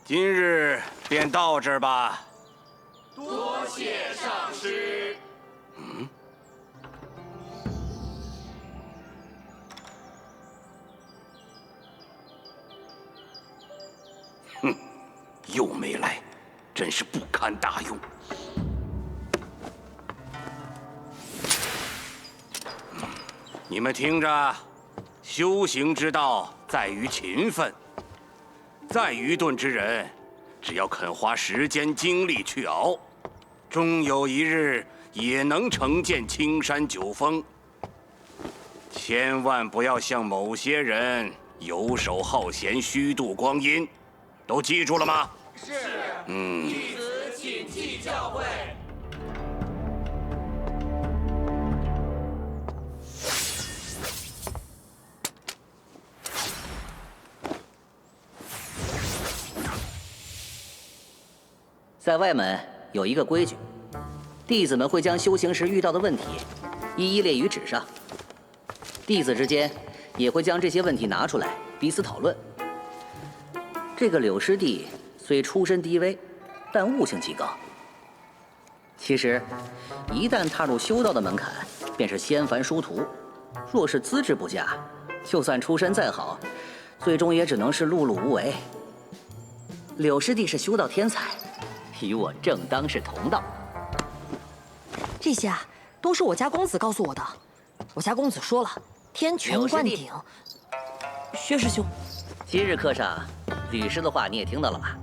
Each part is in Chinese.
今日便到这儿吧。多谢上师。哼，又没来，真是不堪大用。你们听着，修行之道在于勤奋。再愚钝之人，只要肯花时间精力去熬，终有一日也能成见青山九峰。千万不要像某些人游手好闲、虚度光阴，都记住了吗？是。弟子谨记教诲。在外门有一个规矩，弟子们会将修行时遇到的问题一一列于纸上，弟子之间也会将这些问题拿出来彼此讨论。这个柳师弟虽出身低微，但悟性极高。其实，一旦踏入修道的门槛，便是仙凡殊途。若是资质不佳，就算出身再好，最终也只能是碌碌无为。柳师弟是修道天才。与我正当是同道。这些啊，都是我家公子告诉我的。我家公子说了，天权灌顶。薛师兄，今日课上，吕师的话你也听到了吧？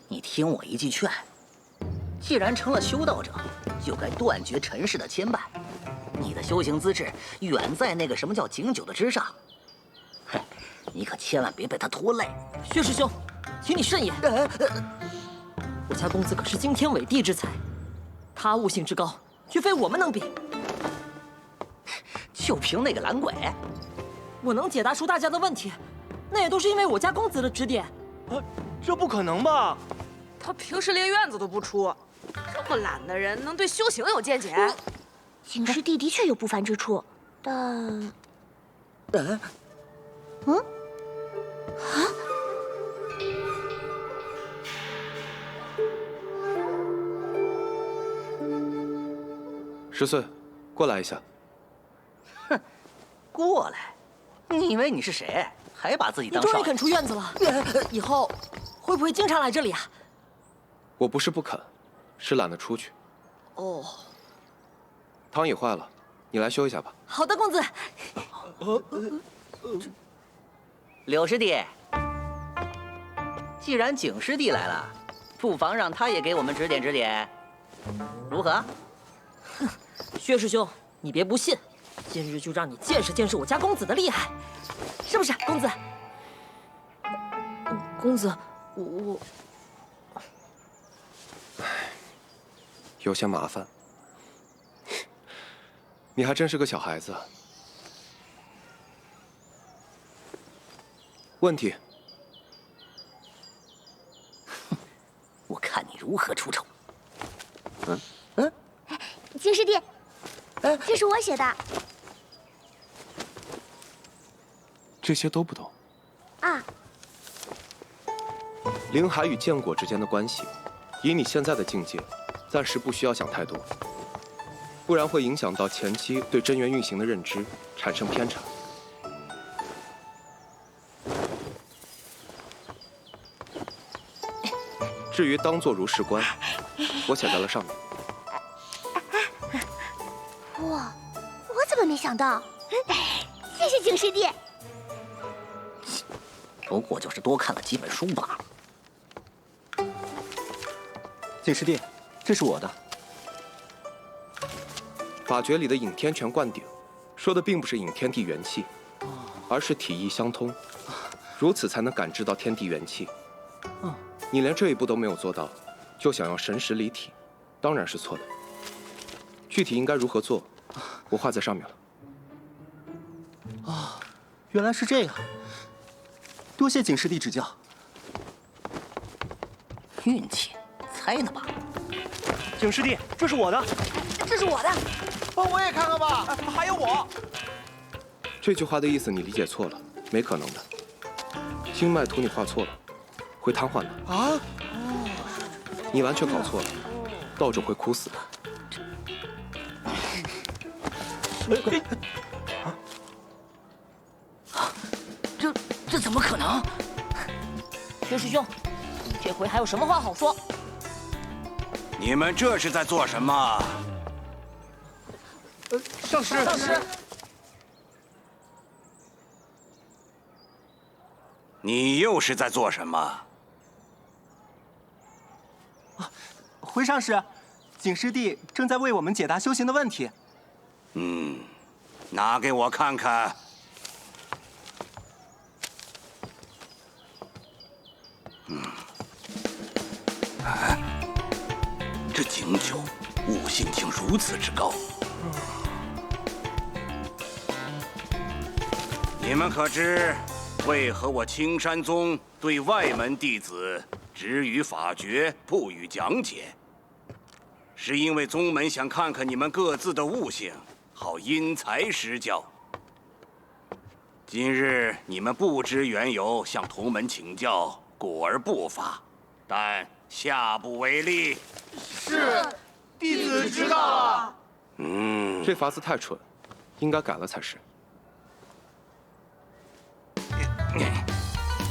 你听我一句劝，既然成了修道者，就该断绝尘世的牵绊。你的修行资质远在那个什么叫景九的之上。哼，你可千万别被他拖累。薛师兄。请你慎言。我家公子可是惊天伟地之才，他悟性之高，绝非我们能比。就凭那个懒鬼，我能解答出大家的问题，那也都是因为我家公子的指点。这不可能吧？他平时连院子都不出，这么懒的人能对修行有见解？景师弟的确有不凡之处，但……10岁，过来一下。哼，过来？你以为你是谁？还把自己当少爷？你终于肯出院子了，以后会不会经常来这里啊？我不是不肯，是懒得出去。哦。汤椅坏了，你来修一下吧。好的，公子。柳师弟，既然景师弟来了，不妨让他也给我们指点指点，如何？哼，薛师兄，你别不信，今日就让你见识见识我家公子的厉害，是不是，公子？公子，我……有些麻烦。你还真是个小孩子。问题？我看你如何出丑。景师弟，这是我写的。这些都不懂啊。灵海与剑果之间的关系，以你现在的境界，暂时不需要想太多，不然会影响到前期对真元运行的认知，产生偏差。至于当作如是观，我写在了上面。哇，我怎么没想到？谢谢景师弟。不过就是多看了几本书罢了。景师弟，这是我的。法诀里的引天拳灌顶，说的并不是引天地元气，而是体意相通，如此才能感知到天地元气。你连这一步都没有做到，就想要神识离体，当然是错的。具体应该如何做，我画在上面了。啊，原来是这样。多谢景师弟指教。运气，猜呢吧？景师弟，这是我的，这是我的，帮我也看看吧，还有我。这句话的意思你理解错了，没可能的。经脉图你画错了，会瘫痪的。啊！你完全搞错了，道主会哭死的。这怎么可能？薛师兄，这回还有什么话好说？你们这是在做什么？上师，上师，你又是在做什么？回上师，景师弟正在为我们解答修行的问题。拿给我看看。这景酒悟性竟如此之高。你们可知为何我青山宗对外门弟子只予法诀，不予讲解？是因为宗门想看看你们各自的悟性，好因材施教。今日你们不知缘由，向同门请教，果而不发，但下不为例。是，弟子知道了。这法子太蠢，应该改了才是。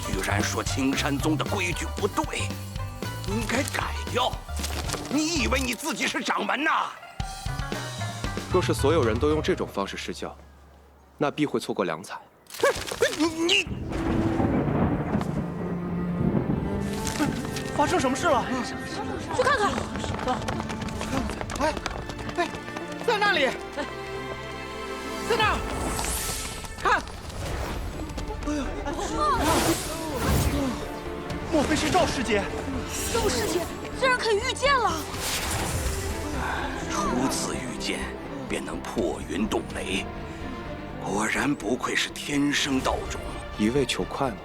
居然说青山宗的规矩不对，应该改掉。你以为你自己是掌门呐？若是所有人都用这种方式施教，那必会错过良材。你发生什么事了？去看看。哎，在那里，在那儿，看。哎呀，莫非是赵师姐？赵师姐竟然可以御剑了！初次遇见，便能破云动雷，果然不愧是天生道种。一味求快吗？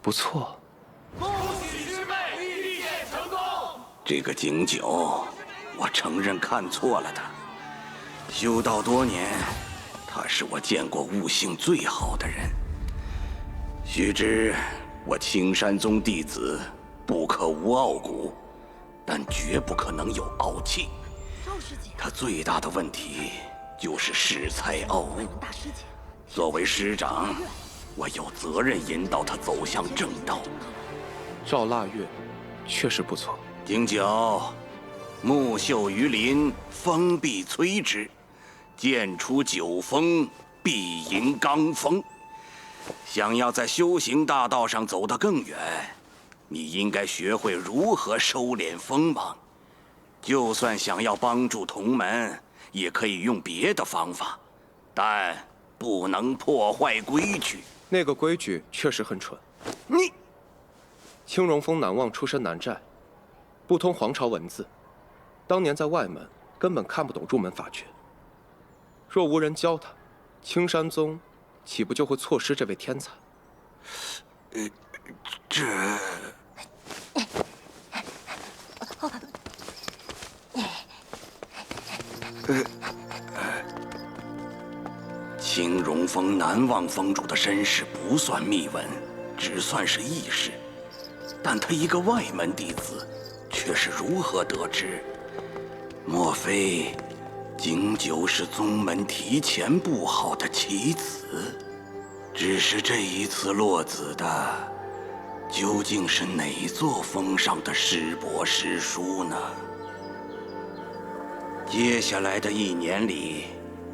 不错。恭喜师妹御剑成功！这个景九，我承认看错了他。修道多年，他是我见过悟性最好的人。须知我青山宗弟子不可无傲骨，但绝不可能有傲气。赵师姐，他最大的问题就是恃才傲物。大师姐，作为师长，我有责任引导他走向正道。赵腊月确实不错。景九，木秀于林，风必摧之；剑出九风，必迎罡风。想要在修行大道上走得更远，你应该学会如何收敛锋芒。就算想要帮助同门，也可以用别的方法，但不能破坏规矩。那个规矩确实很蠢。你，青荣峰南望出身南寨，不通皇朝文字，当年在外门根本看不懂入门法诀。若无人教他，青山宗岂不就会错失这位天才？这……青荣峰南望峰主的身世不算秘闻，只算是轶事，但他一个外门弟子，却是如何得知？莫非景九是宗门提前布好的棋子？只是这一次落子的，究竟是哪座峰上的师伯师叔呢？接下来的1年里，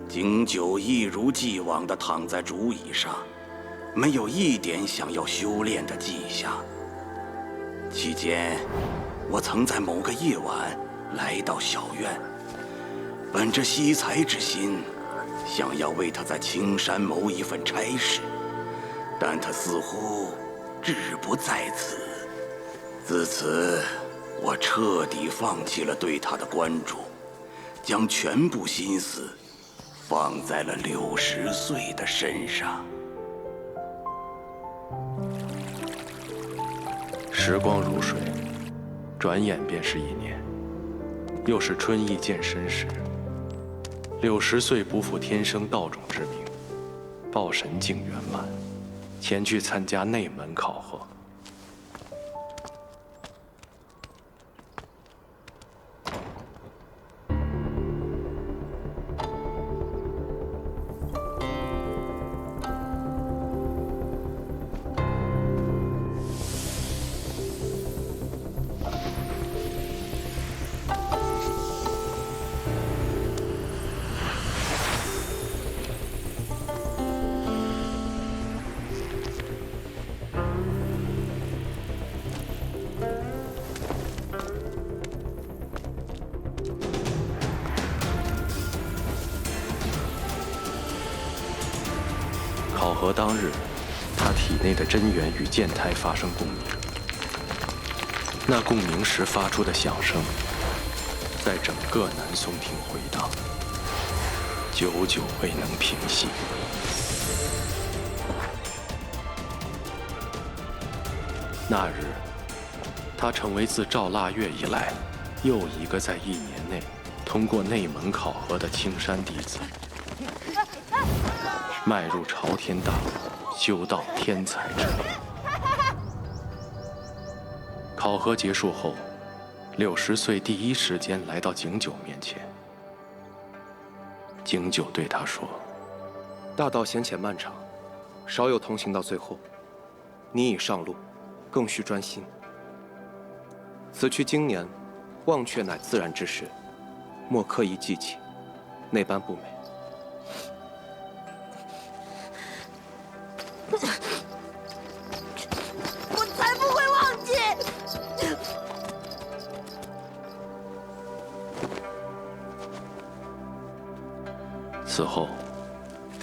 景九一如既往地躺在竹椅上，没有一点想要修炼的迹象。期间，我曾在某个夜晚来到小院，本着惜才之心，想要为他在青山谋一份差事，但他似乎志不在此。自此，我彻底放弃了对他的关注，将全部心思放在了60岁的身上。时光如水，转眼便是1年。又是春意渐深时，60岁不负天生道种之名，抱神境圆满，前去参加内门考核。考核当日，他体内的真元与剑胎发生共鸣，那共鸣时发出的响声，在整个南松亭回荡，久久未能平息。那日，他成为自赵腊月以来又一个在1年内通过内门考核的青山弟子。迈入朝天大路，修道天才之路。考核结束后，60岁第一时间来到景九面前。景九对他说：“大道险且漫长，少有同行到最后。你已上路，更需专心。此去经年，忘却乃自然之事，莫刻意记起，那般不美。”我才不会忘记。此后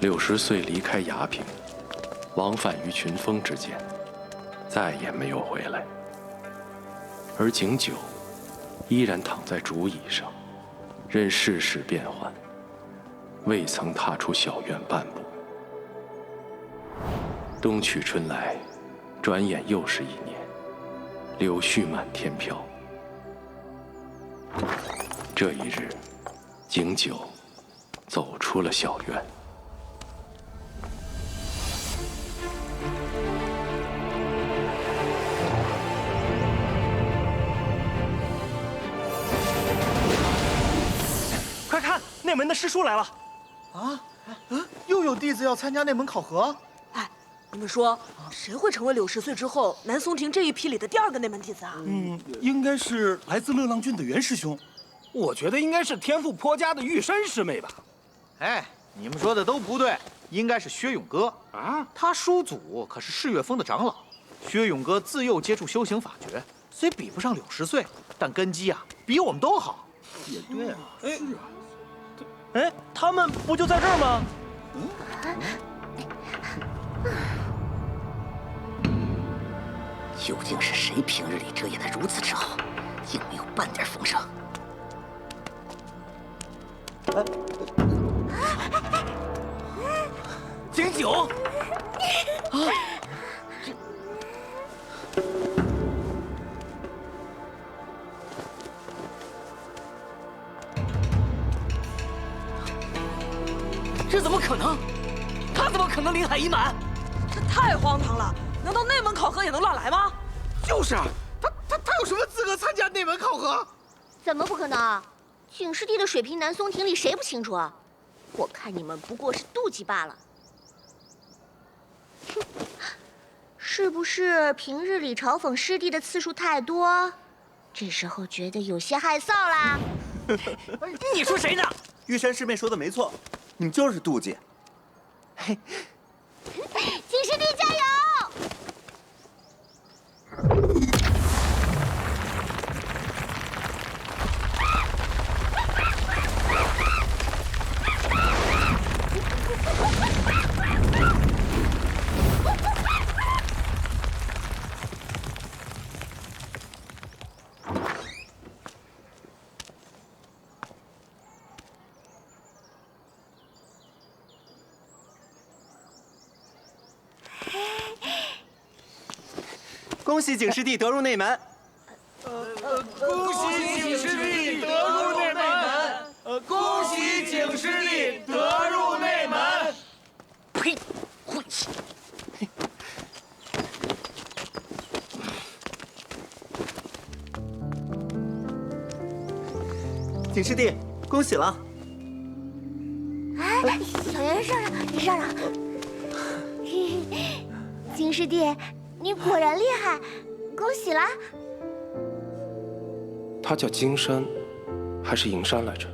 ，60岁离开崖平，往返于群峰之间，再也没有回来。而景九依然躺在竹椅上，任世事变幻，未曾踏出小院半步。冬去春来，转眼又是1年，柳絮满天飘。这一日，景九走出了小院。快看，内门的师叔来了！又有弟子要参加内门考核？哎，你们说，谁会成为60岁之后南松亭这一批里的第2个内门弟子啊？应该是来自乐浪郡的袁师兄。我觉得应该是天赋颇佳的玉山师妹吧。哎，你们说的都不对，应该是薛勇哥啊。他叔祖可是世月峰的长老。薛勇哥自幼接触修行法诀，虽比不上60岁，但根基啊比我们都好。也对啊，是啊。哎，他们不就在这儿吗？究竟是谁平日里遮掩的如此之好，竟没有半点风声？景九，这怎么可能？他怎么可能临海已满？这太荒唐了！难道内门考核也能乱来吗？就是啊，他有什么资格参加内门考核？怎么不可能？景师弟的水平，南松亭里谁不清楚啊？我看你们不过是妒忌罢了。哼，是不是平日里嘲讽师弟的次数太多，这时候觉得有些害臊啦？你说谁呢？玉山师妹说的没错，你们就是妒忌。景师弟加油！恭喜景师弟得入内门。恭喜景师弟得入内门。恭喜景师弟得入内门。呸！晦气！景师弟，恭喜了！哎，小圆上上，你上上。景师弟，你果然厉害，恭喜了！他叫金山，还是银山来着？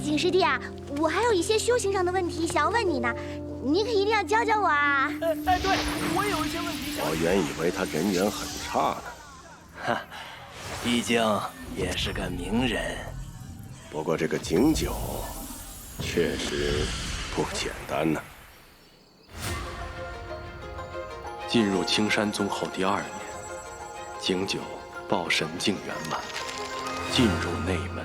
景师弟啊，我还有一些修行上的问题想要问你呢，你可一定要教教我啊！哎，对，我也有一些问题想。我原以为他人缘很差呢。哈，毕竟也是个名人。不过这个景九，确实不简单呢。进入青山宗后第2年，景九报神境圆满，进入内门。